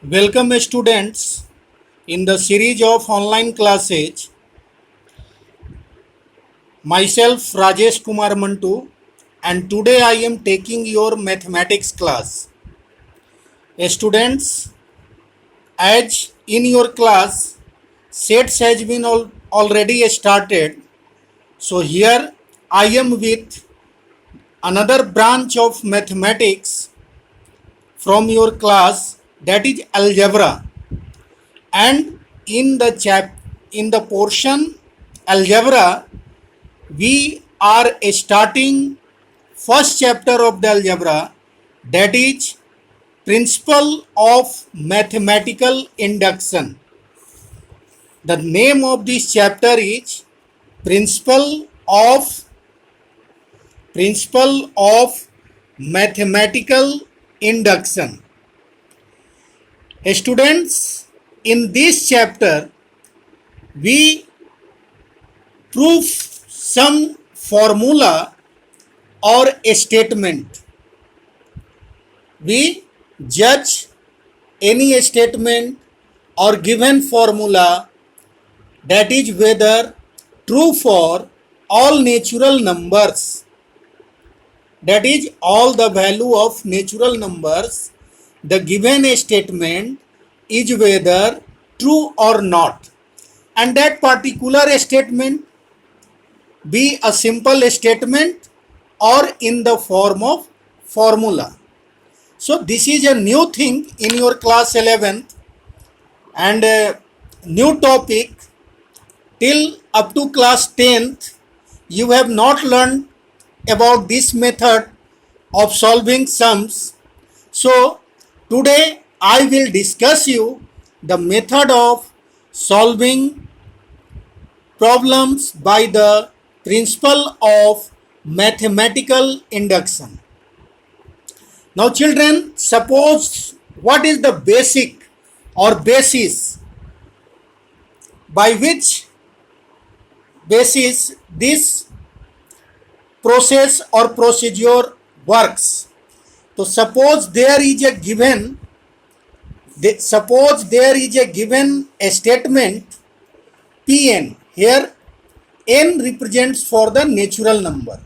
Welcome students in the series of online classes. Myself Rajesh Kumar Mantu, and today I am taking your mathematics class. Students, as in your class sets has been already started, so here I am with another branch of mathematics from your class, that is algebra. And in the portion algebra, we are starting first chapter of the algebra, that is principle of mathematical induction. The name of this chapter is principle of mathematical induction. Students, in this chapter we prove some formula or a statement. We judge any statement or given formula, that is whether true for all natural numbers, that is all the value of natural numbers, the given statement is whether true or not, and that particular statement be a simple statement or in the form of formula. So this is a new thing in your class 11th and a new topic. Till up to class 10th you have not learned about this method of solving sums. So today I will discuss you the method of solving problems by the principle of mathematical induction. Now children, suppose what is the basic or basis by which basis this process or procedure works. So suppose there is a given a statement Pn. Here n represents for the natural number,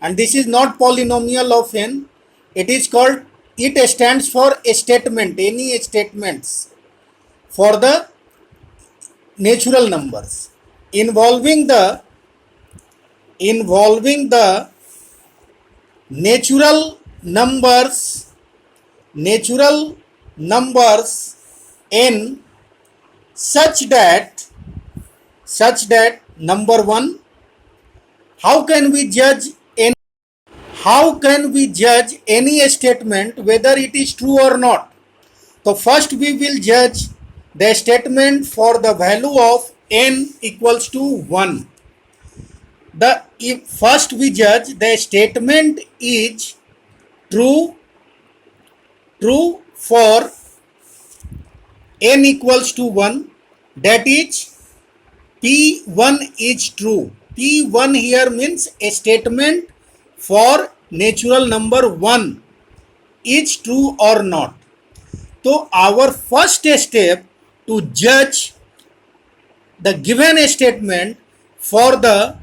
and this is not polynomial of n. It stands for a statement, any statements for the natural numbers involving the natural numbers n such that number 1, how can we judge any statement whether it is true or not? So first we will judge the statement for the value of n equals to 1. First we judge the statement is true for n equals to 1, that is P1 is true. P1 here means a statement for natural number 1 is true or not. So our first step to judge the given statement for the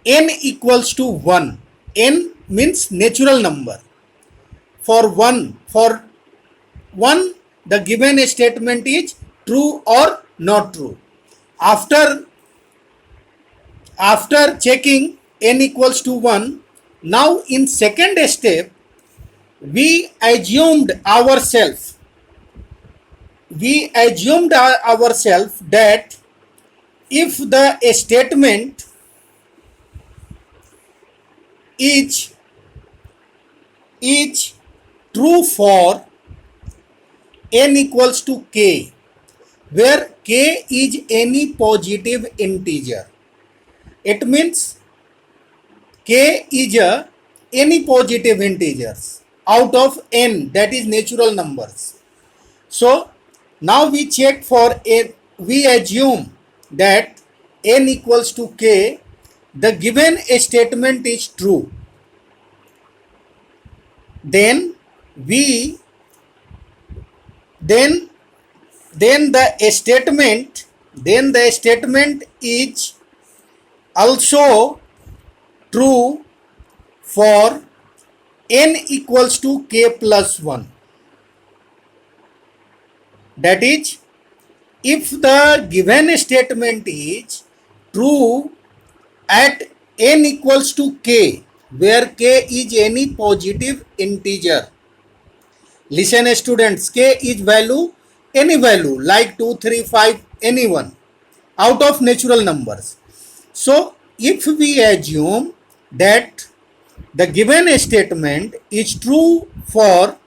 n equals to 1. N means natural number. For 1 the given statement is true or not true. After checking n equals to 1, now in second step we assumed ourselves that if the statement is true for n equals to k, where k is any positive integer, it means k is any positive integers out of n, that is natural numbers. So now we check for we assume that n equals to k, the given statement is true. Then we then the statement is also true for n equals to k plus 1. That is, if the given statement is true at n equals to k, where k is any positive integer. Listen students, k is value, any value like 2, 3, 5, anyone out of natural numbers. So if we assume that the given statement is true for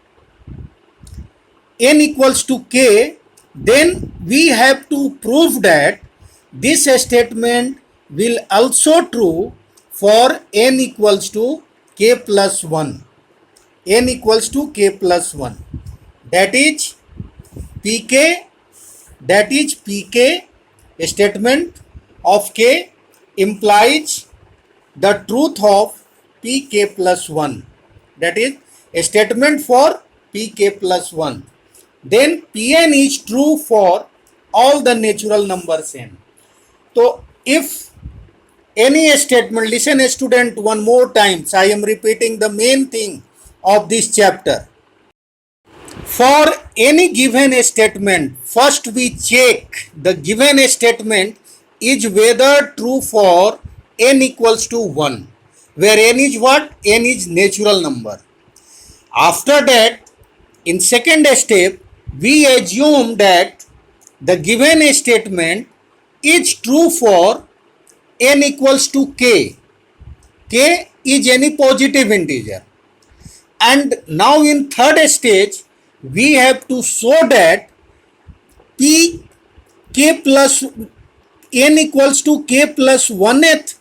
n equals to k, then we have to prove that this statement will also true for n equals to k plus 1. n equals to k plus 1. That is pk statement of k implies the truth of pk plus 1. That is a statement for pk plus 1. Then Pn is true for all the natural numbers n. So if any statement, listen student one more times, I am repeating the main thing of this chapter. For any given statement, first we check the given statement is whether true for n equals to 1, where n is what? N is natural number. After that, in second step, we assume that the given statement is true for n equals to k. K is any positive integer. And now in third stage, we have to show that p k plus n equals to k plus 1th.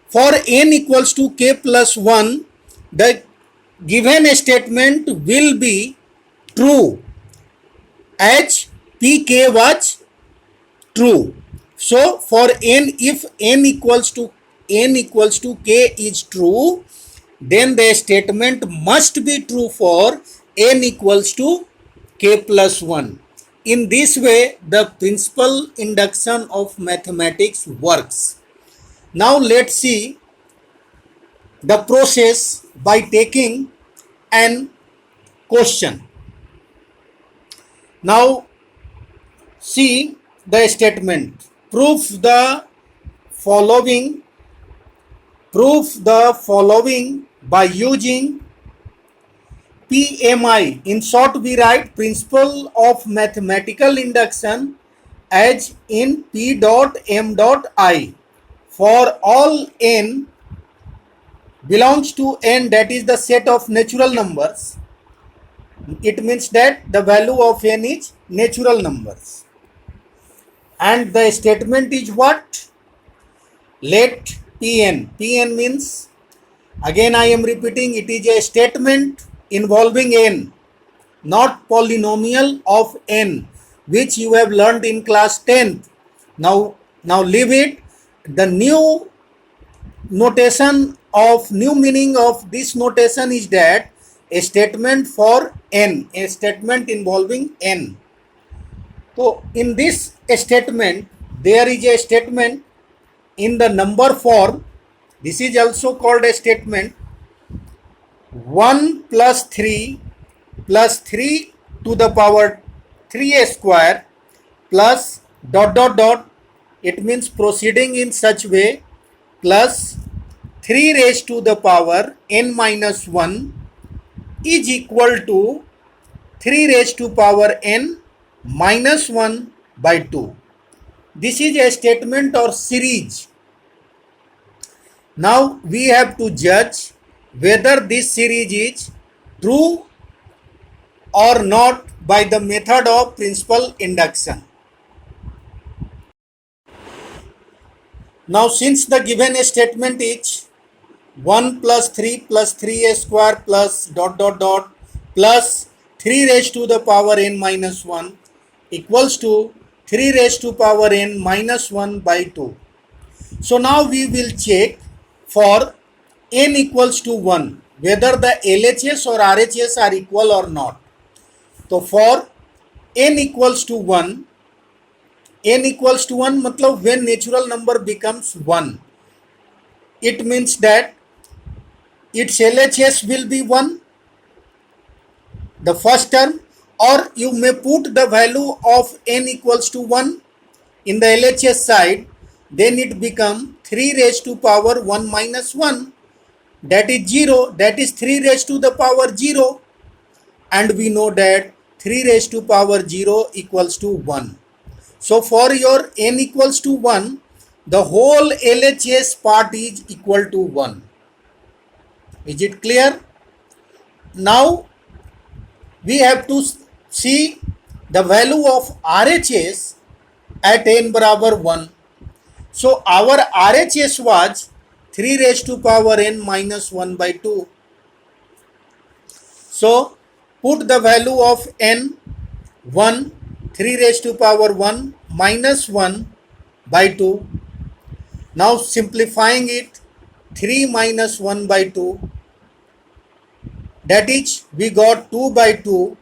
For n equals to k plus 1, the given statement will be true as pk was true. So for n, if n equals to k is true, then the statement must be true for n equals to k plus 1. In this way, the principal induction of mathematics works. Now let's see the process by taking an question. Now see the statement. Prove the following by using PMI. In short, we write principle of mathematical induction as in P dot M dot I. For all n belongs to n, that is the set of natural numbers, it means that the value of n is natural numbers. And the statement is what? Let Pn. Pn means, again I am repeating, it is a statement involving n, not polynomial of n, which you have learned in class 10th. Now leave it. The new meaning of this notation is that a statement for n, a statement involving n. So in this statement, there is a statement in the number form. This is also called a statement 1 plus 3 to the power 3 square plus dot dot dot. It means proceeding in such way, plus 3 raised to the power n minus 1 is equal to 3 raised to power n minus 1 by 2. This is a statement or series. Now we have to judge whether this series is true or not by the method of principal induction. Now since the given statement is 1 plus 3 square plus dot dot dot plus 3 raised to the power n minus 1 equals to 3 raised to power n minus 1 by 2. So now we will check for n equals to 1 whether the LHS or RHS are equal or not. So for n equals to 1, n equals to 1 matlab when natural number becomes 1, it means that its LHS will be 1, the first term, or you may put the value of n equals to 1 in the LHS side, then it become 3 raised to power 1 minus 1, that is 0, that is 3 raised to the power 0, and we know that 3 raised to power 0 equals to 1. So for your n equals to 1, the whole LHS part is equal to 1. Is it clear? Now we have to see the value of RHS at n barabar 1. So our RHS was 3 raised to power n minus 1 by 2. So put the value of n 1, 3 raised to power 1 minus 1 by 2. Now simplifying it, 3 minus 1 by 2, that is we got 2 by 2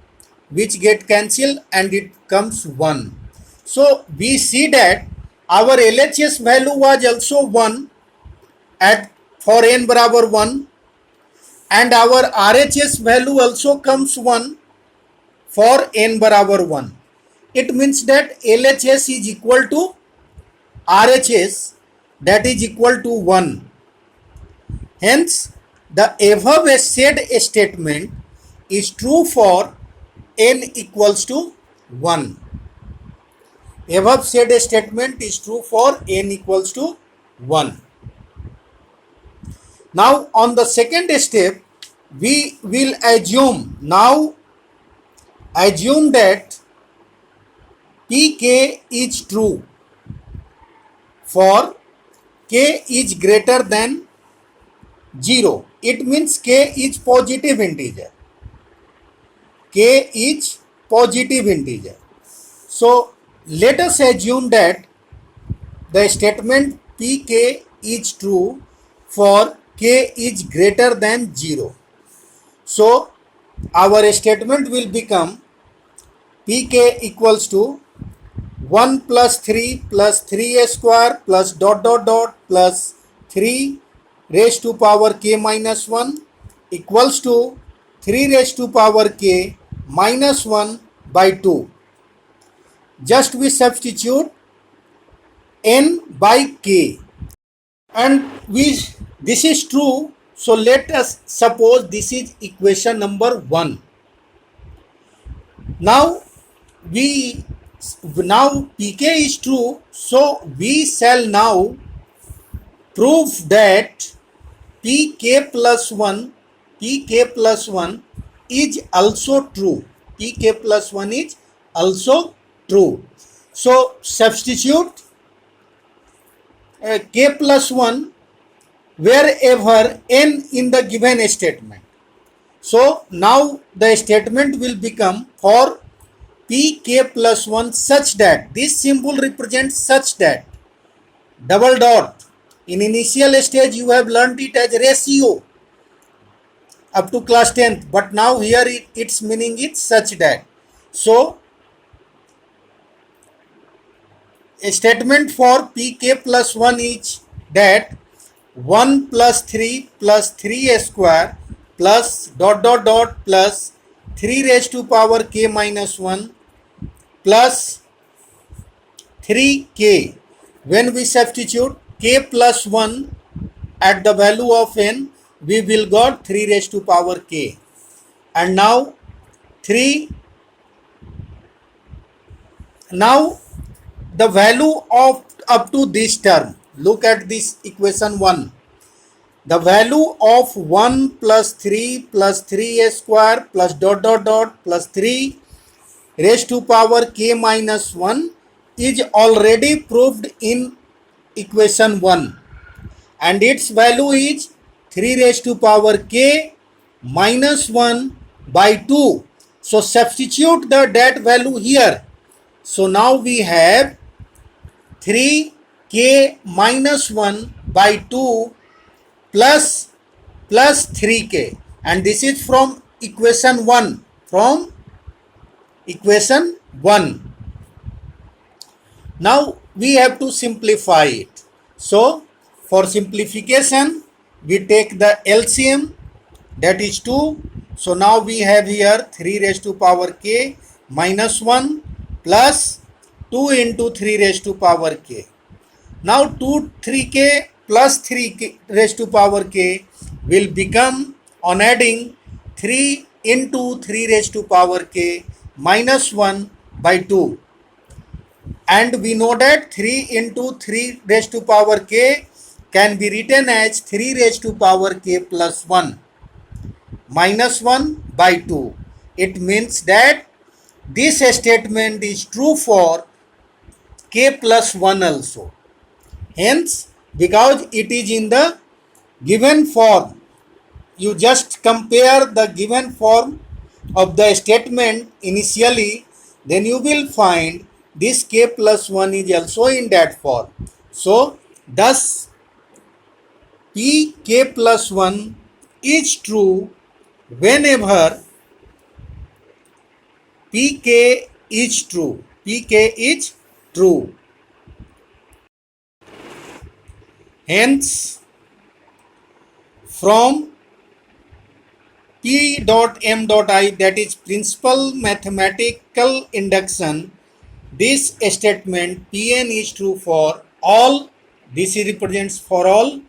which get cancelled and it comes 1. So we see that our LHS value was also 1 at for n barabar 1, and our RHS value also comes 1 for n barabar 1. It means that LHS is equal to RHS, that is equal to 1. Hence, the above said statement is true for n equals to 1. Above said statement is true for n equals to 1. Now on the second step, we will assume that Pk is true for k is greater than 0. It means k is positive integer. K is positive integer. So let us assume that the statement Pk is true for k is greater than 0. So our statement will become Pk equals to 1 plus 3 plus 3a square plus dot dot dot plus 3 raised to power k minus 1 equals to 3 raised to power k minus 1 by 2. Just we substitute n by k, and this is true. So let us suppose this is equation number 1. Now Pk is true, so we shall now prove that Pk plus 1 is also true. Pk plus 1 is also true. So substitute k plus 1 wherever n in the given statement. So now the statement will become for Pk plus 1 such that this symbol represents such that double dot. In initial stage you have learnt it as ratio up to class 10th, but now here its meaning is such that. So a statement for Pk plus 1 is that 1 plus 3 plus 3a square plus dot dot dot plus 3 raised to power k minus 1 plus 3k. When we substitute k plus 1 at the value of n, we will got 3 raised to power k. And now 3. Now the value of up to this term, look at this equation 1. The value of 1 plus 3 plus 3a square plus dot dot dot plus 3 raised to power k minus 1 is already proved in equation 1, and its value is 3 raised to power k minus 1 by 2. So substitute that value here. So now we have 3k minus 1 by 2 plus 3k, and this is from equation 1. 1. Now we have to simplify it. So for simplification, we take the LCM, that is 2. So now we have here 3 raised to power k minus 1 plus 2 into 3 raised to power k. Now 3k plus 3k raised to power k will become, on adding, 3 into 3 raised to power k minus 1 by 2. And we know that 3 into 3 raised to power k can be written as 3 raised to power k plus 1 minus 1 by 2. It means that this statement is true for k plus 1 also. Hence, because it is in the given form, you just compare the given form of the statement initially, then you will find this k plus 1 is also in that form. So, thus p k plus 1 is true whenever pk is true. Pk is true. Hence, from P dot M dot I, that is principal mathematical induction, this statement Pn is true for all, this represents for all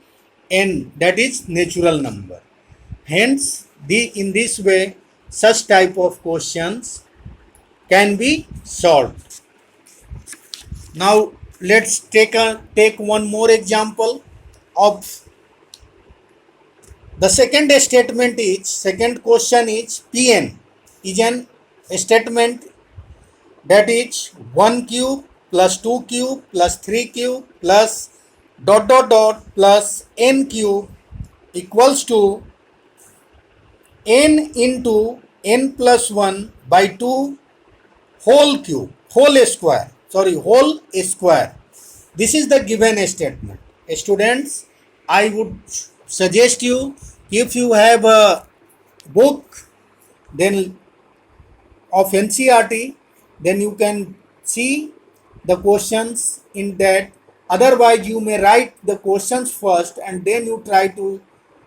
n, that is natural number. Hence, in this way, such type of questions can be solved. Now, let's take one more example of the second statement. Second question is Pn is an statement that is 1 cube plus 2 cube plus 3 cube plus dot dot dot plus n cube equals to n into n plus 1 by 2 whole square. This is the given statement. Students, I would suggest you, if you have a book then of NCERT, then you can see the questions in that. Otherwise, you may write the questions first and then you try to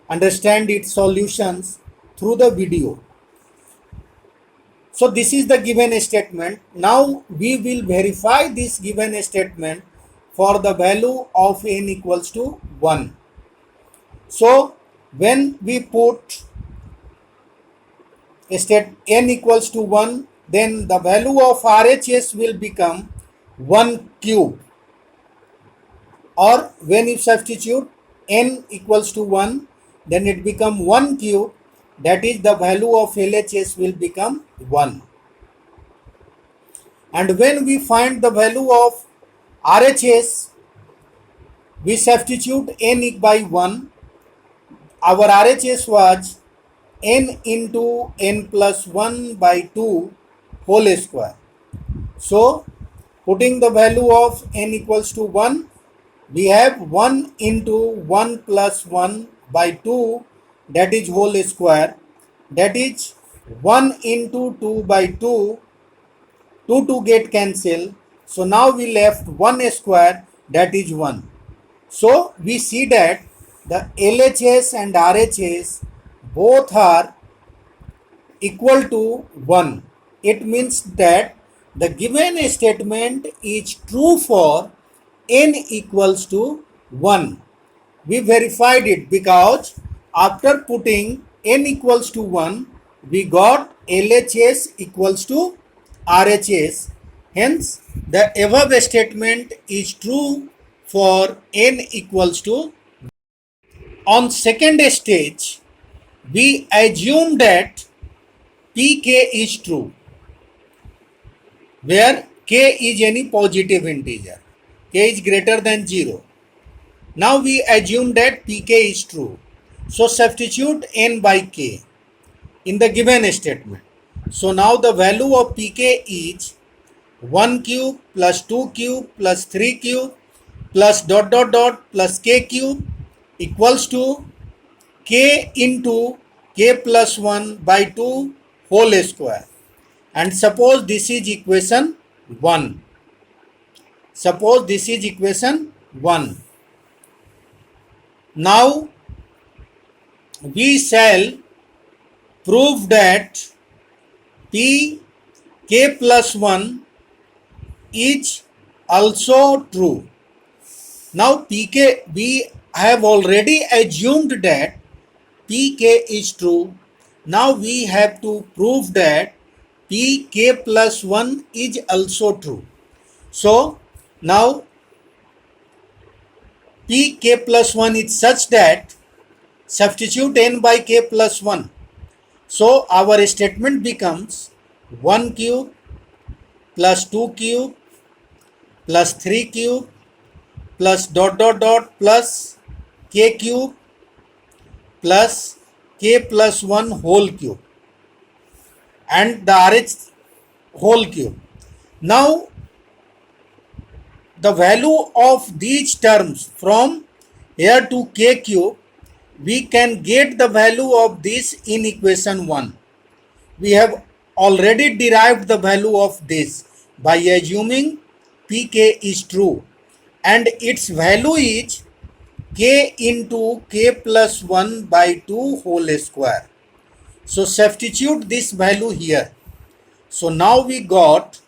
understand its solutions through the video. So this is the given statement. Now we will verify this given statement for the value of n equals to 1. So when we put n equals to 1, then the value of RHS will become 1 cube. Or when you substitute n equals to 1, then it becomes 1 cube, that is the value of LHS will become 1. And when we find the value of RHS, we substitute n by 1. Our RHS was n into n plus 1 by 2 whole square. So, putting the value of n equals to 1, we have 1 into 1 plus 1 by 2, that is whole square, that is 1 into 2 by 2, 2 get cancelled. So now we left 1 square, that is 1. So we see that the LHS and RHS both are equal to 1. It means that the given statement is true for n equals to 1. We verified it because after putting n equals to 1, we got LHS equals to RHS. Hence, the above statement is true for n equals to 1. On second stage, we assume that pk is true, where k is any positive integer, k is greater than 0. Now we assume that pk is true. So substitute n by k in the given statement. So now the value of pk is 1 cube plus 2 cube plus 3 cube plus dot dot dot plus k cube equals to k into k plus 1 by 2 whole square. and suppose this is equation 1. Suppose this is equation 1. Now we shall prove that p k plus 1 is also true. Now pk, we have already assumed that pk is true. Now we have to prove that pk plus 1 is also true. So now pk plus 1 is such that substitute n by k plus 1. So our statement becomes 1 cube plus 2 cube plus 3 cube plus dot dot dot plus k cube plus k plus 1 whole cube and the RH whole cube. Now the value of these terms from here to k cube, we can get the value of this in equation 1. We have already derived the value of this by assuming pk is true, and its value is k into k plus 1 by 2 whole square. So substitute this value here. So now we got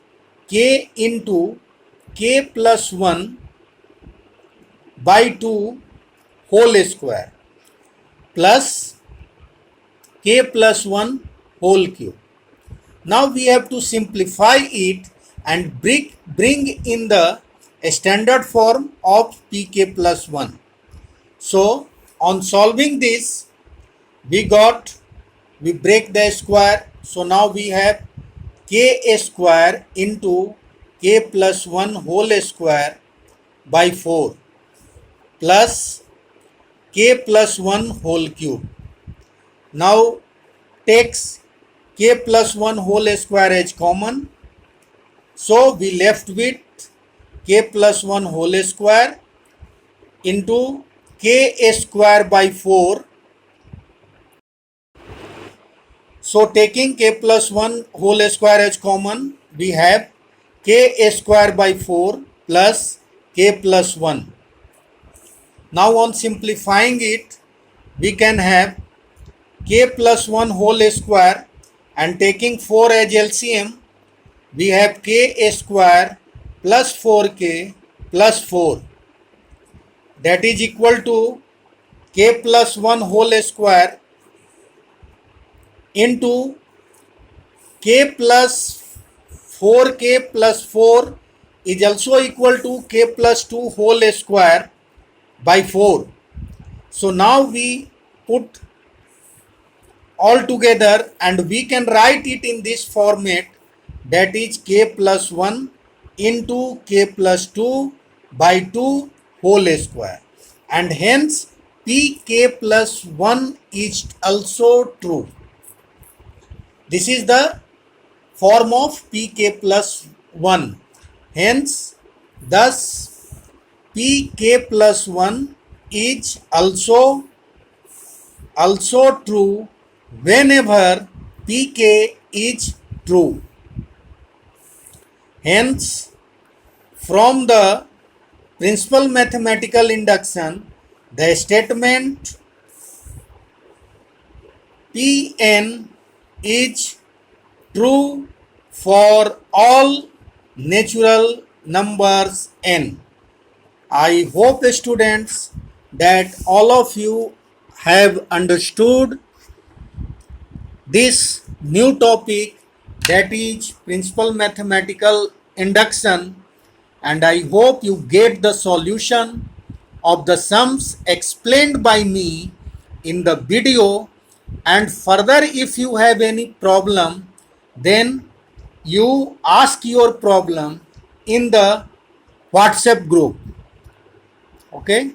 k into k plus 1 by 2 whole square plus k plus 1 whole cube. Now we have to simplify it and bring in the standard form of pk plus 1. So on solving this, we break the square. So now we have k square into k plus 1 whole square by 4 plus k plus 1 whole cube. Now takes k plus 1 whole square as common. So we left with k plus 1 whole square into k square by 4. So taking k plus 1 whole square as common, we have k square by 4 plus k plus 1. Now on simplifying it, we can have k plus 1 whole square, and taking 4 as LCM, we have k square plus 4k plus 4. That is equal to k plus 1 whole square into k plus 4k plus 4 is also equal to k plus 2 whole square by 4. So now we put all together and we can write it in this format, that is k plus 1 into k plus 2 by 2 whole square, and hence pk plus 1 is also true. This is the form of pk plus 1. Hence, thus pk plus 1 is also true whenever pk is true. Hence, from the principal mathematical induction, the statement Pn is true for all natural numbers n. I hope, students, that all of you have understood this new topic, that is principal mathematical induction, and I hope you get the solution of the sums explained by me in the video. And further, if you have any problem, then you ask your problem in the WhatsApp group. Okay.